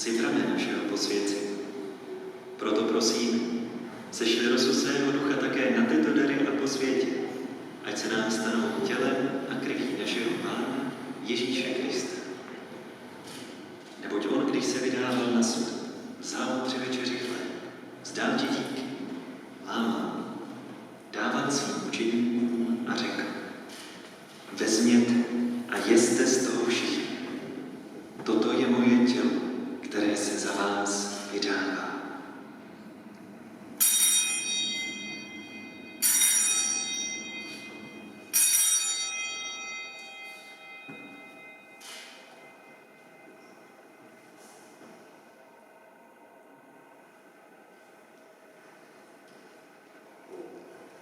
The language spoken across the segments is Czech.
jsi pramen našeho posvěcení. Proto prosím, sešli rosu svého ducha také na tyto dary a posvětě, ať se nám stanou tělem a krví našeho Pána Ježíše Krista. Neboť on, když se vydával na sud, vzal při večeři chléb, vzdal ti díky, lámal, dával svým učeníkům a řekl: vezměte a jeste z toho všichni. Toto je moje tělo, které se za vás vydává.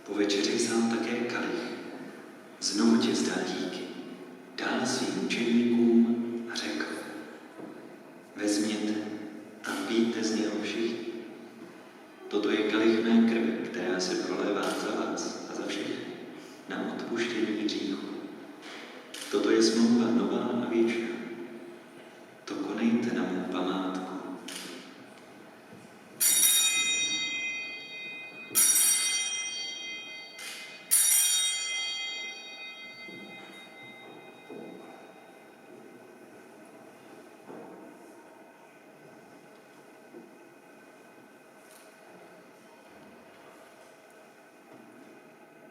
Po večeři vzal také kalich, znovu ti vzdal díky, dal svým učeníkům a řekl: vezměte a pijte z něho všichni. Toto je kalich mé krve, která se prolévá za vás a za všechny na odpuštění hříchu. Toto je smlouva nová a věčná. To konejte na mou památku.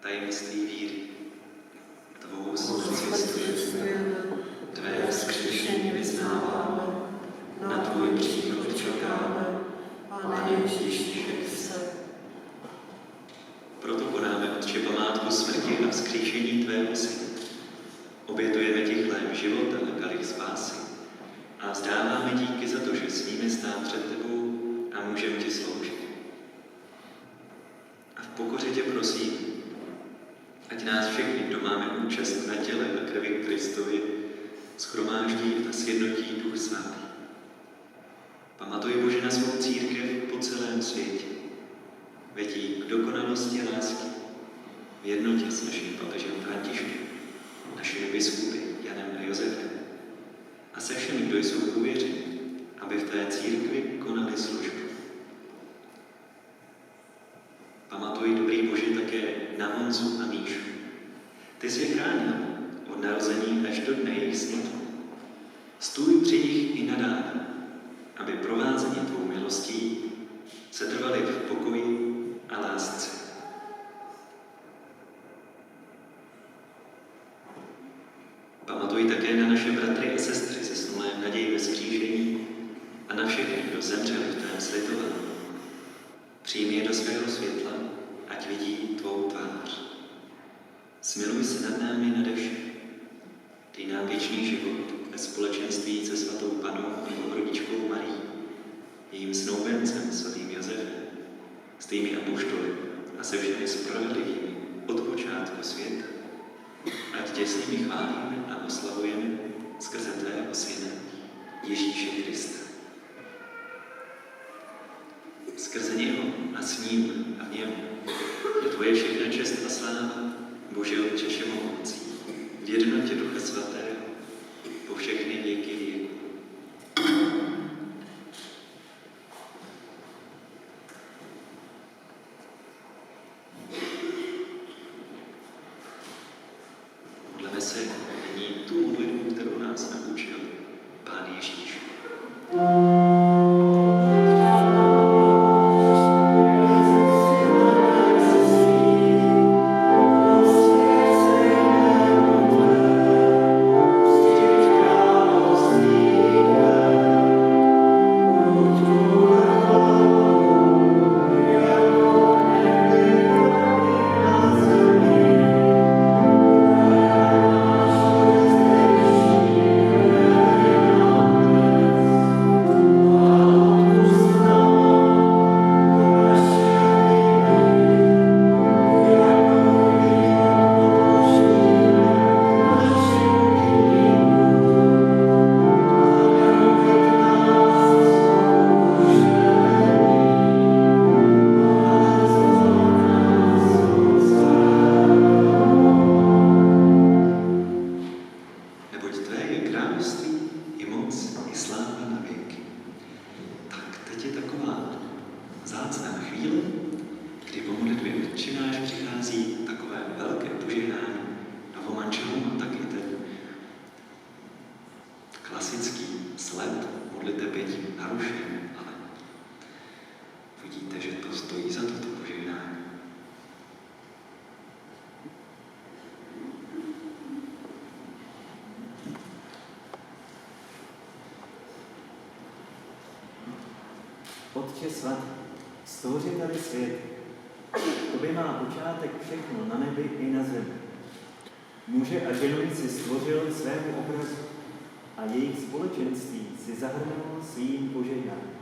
Tajemství víry. Tvou smrt zvěstujeme, tvé vzkříšení vyznáváme, na tvůj příchod čekáme, Pane Ježíši Kriste. Proto konáme, Otče, památku smrti a vzkříšení tvého syna. Obětujeme ti chléb života a kalich spásy a vzdáváme díky za to, že smíme stát před tebou a můžeme ti sloužit. A v pokoře tě prosím, ať nás všechny, kdo máme účast na těle a krvi Kristovi, shromáždí a sjednotí Duch Svatý. Pamatuj, Bože, na svou církev po celém světě. Veď jí k dokonalosti lásky v jednotě s naším papežem Františkem, našimi biskupy Janem a Josefem a se všemi, kdo jsou uvěřeni, aby v té církvi konali službu. Pamatuj, dobrý Bože, také na Honzu a Míšu. Ty jsi je chránil od narození až do dne jejich snětku. Stůj při nich i nadále, aby provázení tvou milostí se trvali v pokoji a lásce. Pamatuj také na naše bratry a sestry zesnulé v naději ve vzkříšení a na všechny, kdo zemřeli v tvém slitování. Přijmi je do svého světla, ať vidí tvou tvář. Smiluj se nad námi nade vše. Dej nám věčný život ve společenství se svatou Pannou a Bohorodičkou Marií, jejím snoubencem svatým Josefem, s tými apoštoly a se všemi spravedlivými od počátku světa. Ať tě s nimi chválíme a oslavujeme skrze tvého Syna, Ježíše Krista. Skrze něho a s ním a v něm je tvoje všechna čest a sláva, Bože Otče všemohoucí, v jednotě Ducha Svatého, po všechny věky věků. Modleme se nyní tu modlitbu, kterou nás naučil Pán Ježíš. teď je taková vzácná chvíle, kdy po modlitbě Otčenáš přichází takové velké požehnání novomanželům a taky ten klasický sled modliteb je tím narušen, ale vidíte, že to stojí za toto požehnání. Otče svatý, stvořiteli světa, tobě má počátek všechno na nebi i na zemi. Muže a ženu si stvořil svému obrazu a jejich společenství si zahrnul svým požehnáním.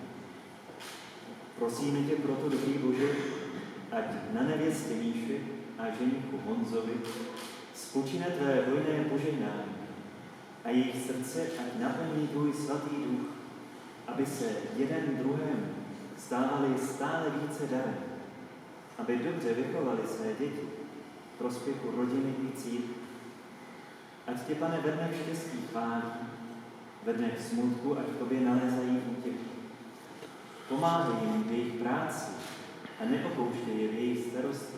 Prosíme tě proto, dobrý Bože, ať na nevěstě Míši a ženichu Honzovi spočine tvé hojné požehnání a jejich srdce ať naplní tvůj svatý duch, aby se jeden druhému stávali stále více darem, aby dobře vychovali své děti v prospěchu rodiny i církve. Ať tě, Pane, ve dnech štěstí chválí, ve dnech smutku, ať v tobě nalézají útěchu. Pomáhej jim v jejich práci a neopouštěj je v jejich starosti.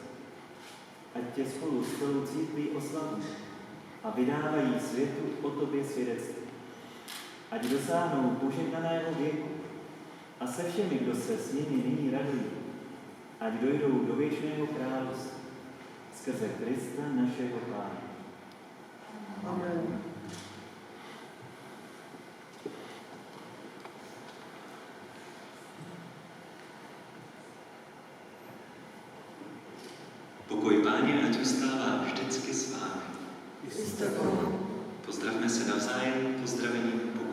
Ať tě spolu s celou církví oslavují a vydávají světu o tobě svědectví. Ať dosáhnou požehnaného věku a se všemi, kdo se s nimi nyní radují, ať dojdou do věčného království skrze Krista našeho Pána. Amen. Pokoj Páně ať zůstává vždycky s vámi. Pozdravme se navzájem pozdravením pokoje.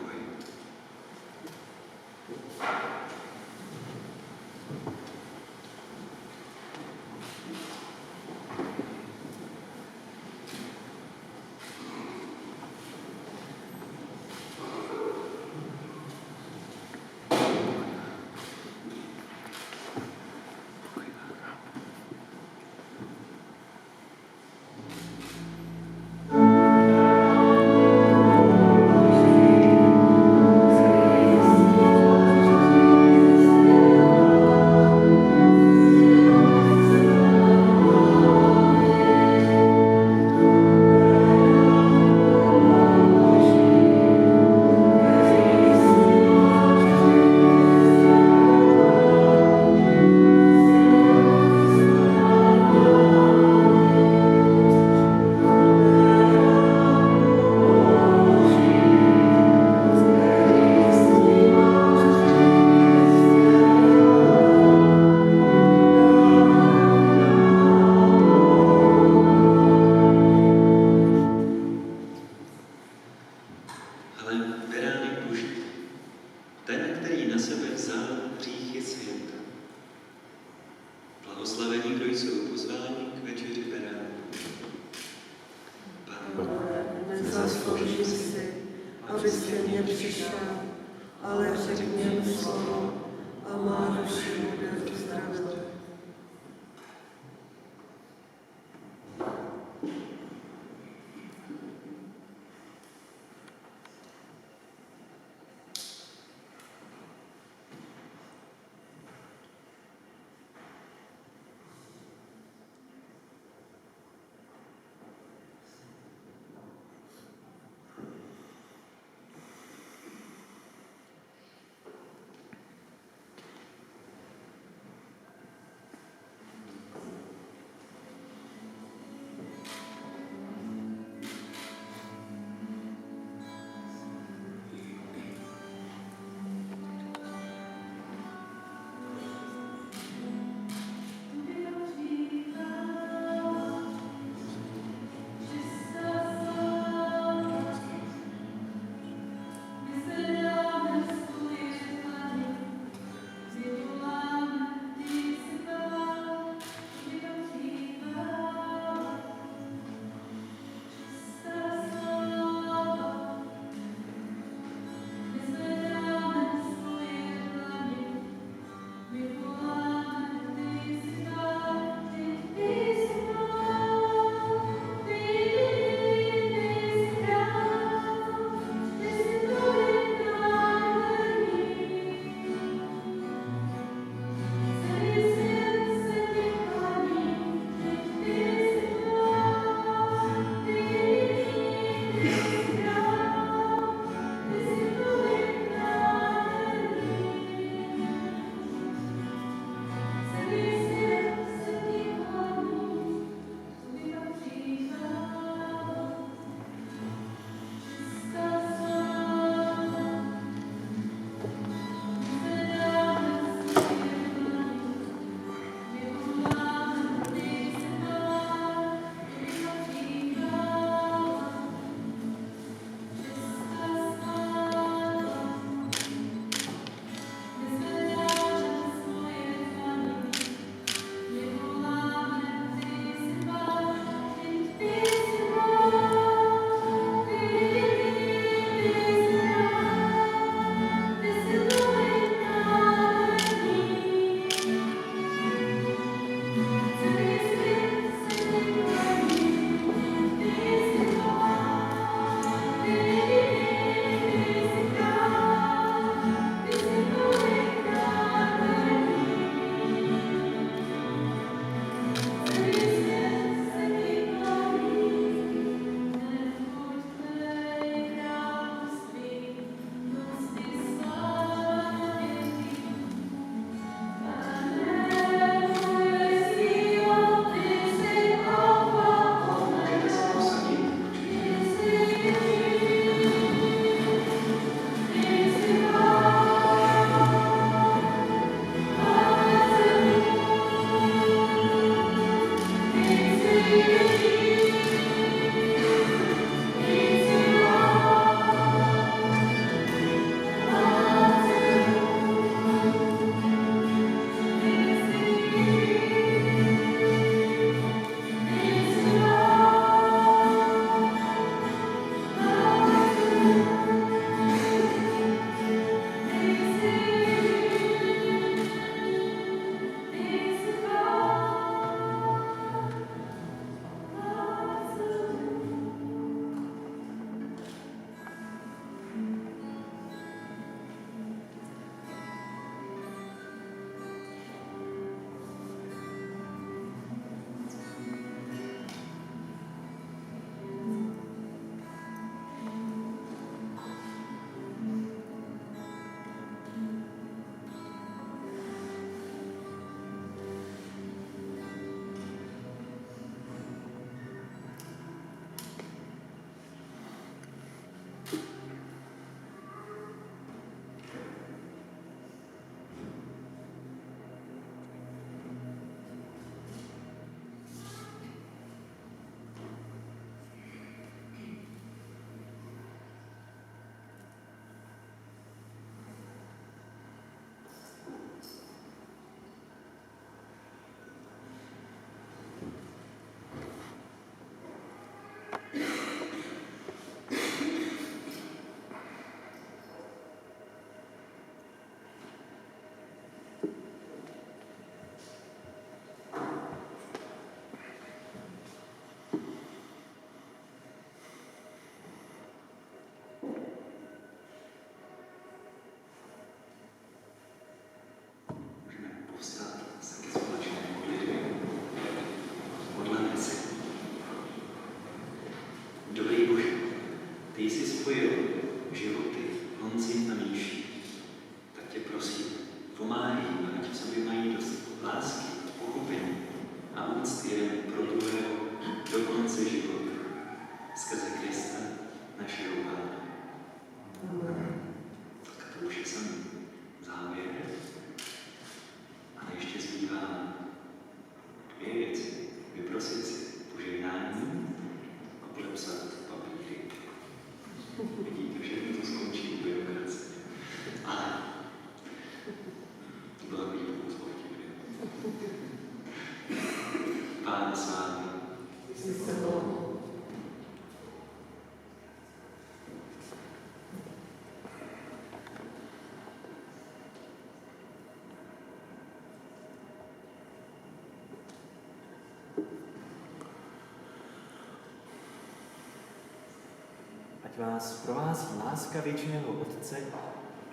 Ať vás provází láska věčného Otce,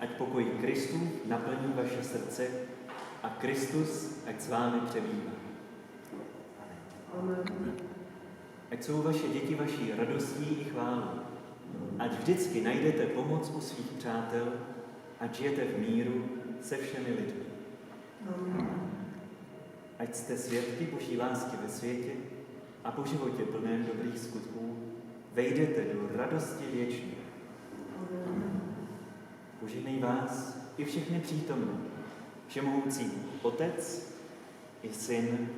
ať pokoj Kristův naplní vaše srdce a Kristus ať s vámi přebývá. Amen. Ať jsou vaše děti vaší radostí i chválou. Ať vždycky najdete pomoc u svých přátel, ať žijete v míru se všemi lidmi. Amen. Ať jste svědky Boží lásky ve světě a po životě plném dobrých skutků vejdete do radosti věčné. Amen. Požehnej vás i všechny přítomné, všemohoucí Otec i Syn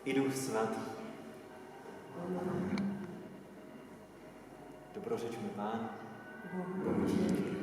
i Duch Svatý. Amen. Dobrořečme Pánu. Bohu díky.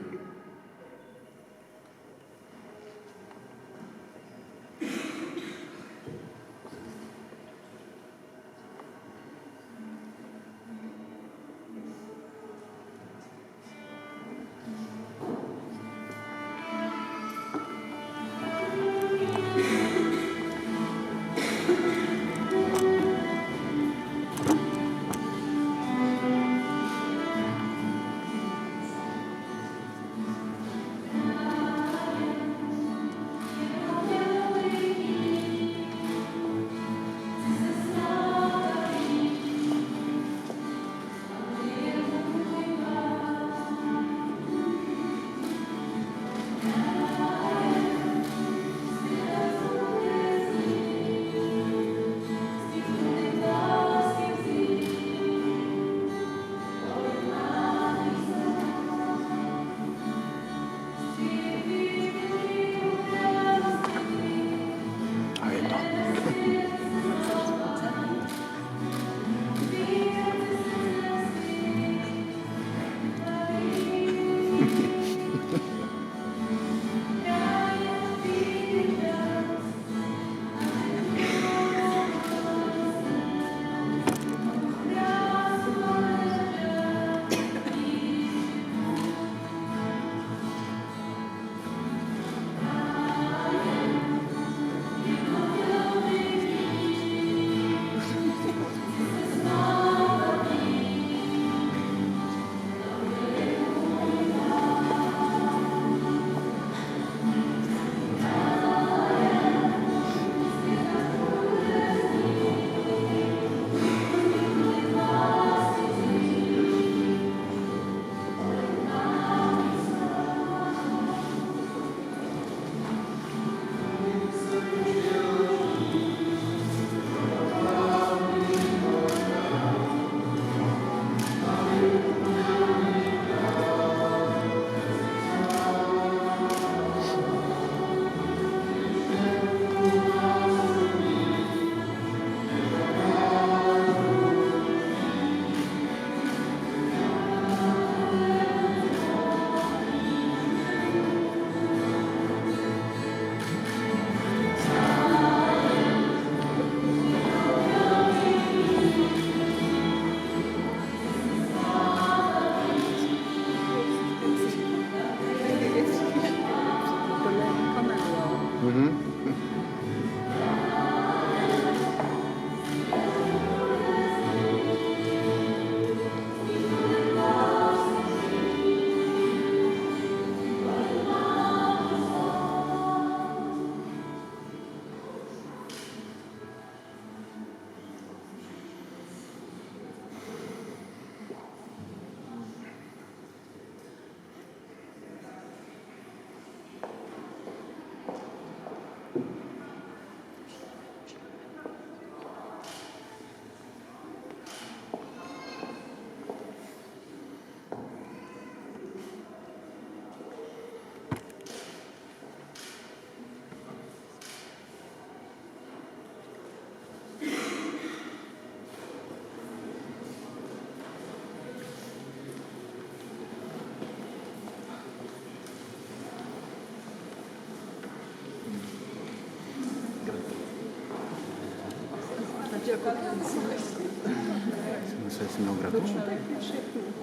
Se si mnou gratuluju.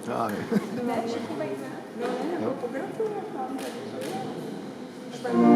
Právě. Ne, všichni mají ne? No, ne, jako pogratulovat vám tady, že jo?